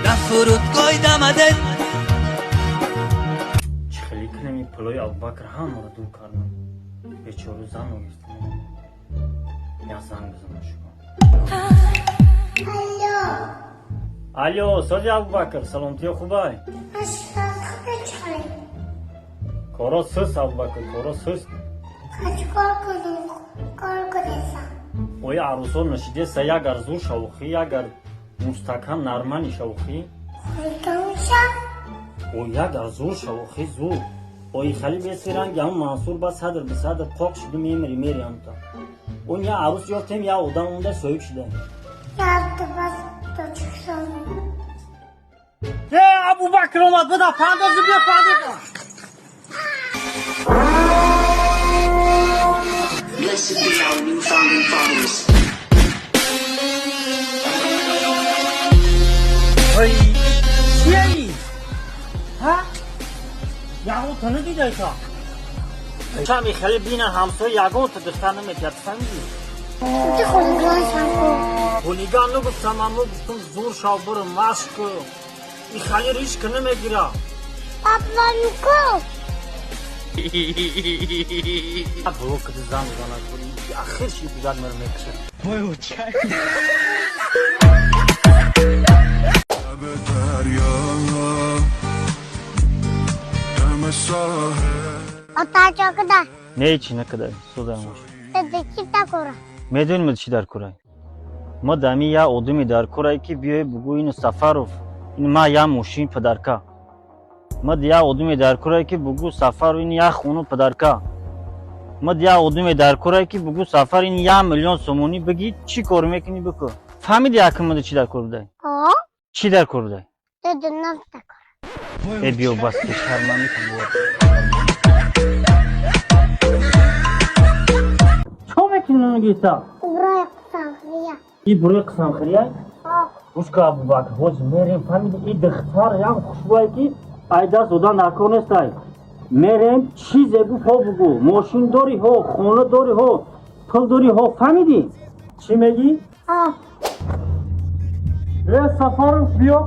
در فرودگاه دمده چخلی کنم این پلوی ابوبکر هم را دور کردم بیچاره زن رو گفتم یا زن بزنم شما الو ساجی ابوبکر سلامتی خوبه کارا سست ابوبکر کارا سست اوی عروسان نشیده سه اگر زور شوخی اگر مستکم نرمانی شوخی او اگر زور شوخی زور اوی خلی بسیرن گم منصور با صدر به صدر قاق شده میری امتا اون یا عروس یافتیم یا اودم اونده سویب شده ابوبکر اومد بدا پردازی بیا پردازی Blessed be our new founding fathers. Hey, چیه ها؟ یهو تنه دیده ایتا چه میخلی بینن همسای یگو تا دختر نمیکرد فهمیدی؟ خونیگان نگفتم اما گفتم زور شاو برو مشک میخلی ریش که نمیگیره برو که زن بزنه کنی آخر شی بیداد مرا میکشه بایو چای Ata çakıda. Ne için ne kadar? Sudanmış. Dedi kita kora. Medun چی در کورای ما دمی یا اودمی در کورای که بیای بگو اینو سفروف این ما یا موشین پدرکا ما دیا اودمی در کورای که بگو سفر این یا خونو پدرکا ما دیا اودمی در کورای که بگو سفر این یا میلیون سومونی بگی چی کار میکنی بکو فهمیدی حکم چی در کور بودای Ha? چی در کور بودای Dedi nafta kora. ای بیو بس که شرما میکنی چو میکنی اونو گیتا Buraya kısankıya. ای بروی قسم خریای Ha. उसका अबू बकर हो मेरे फैमिली ई दख्तार या खुशबू है कि आयदा सोदा नाको नस्ताय मेरे चीज एगु हो बुगु मोशिन दोरी हो खून दोरी हो फल दोरी हो फैमिली छी मेगी Ha. रे सफर बियो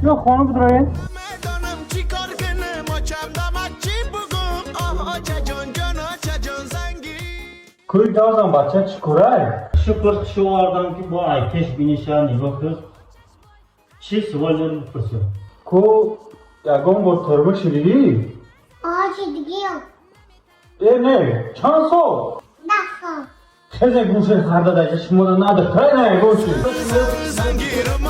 यो खान बुदरे میدانم چی کار کنم و چندم چی بگم آها چه جان زنگی کوی دازم بچه چی کرای شکر شو آردم که با آیکش بینیشا نگاه کس چی سوال داری بپرسیم کو یگم با ترمه شدیدی؟ Ağacı dikiyor. نه چند سو Dafa. خیلی گوشه خرده داشته شما رو نداره نه گوشه زنگیرم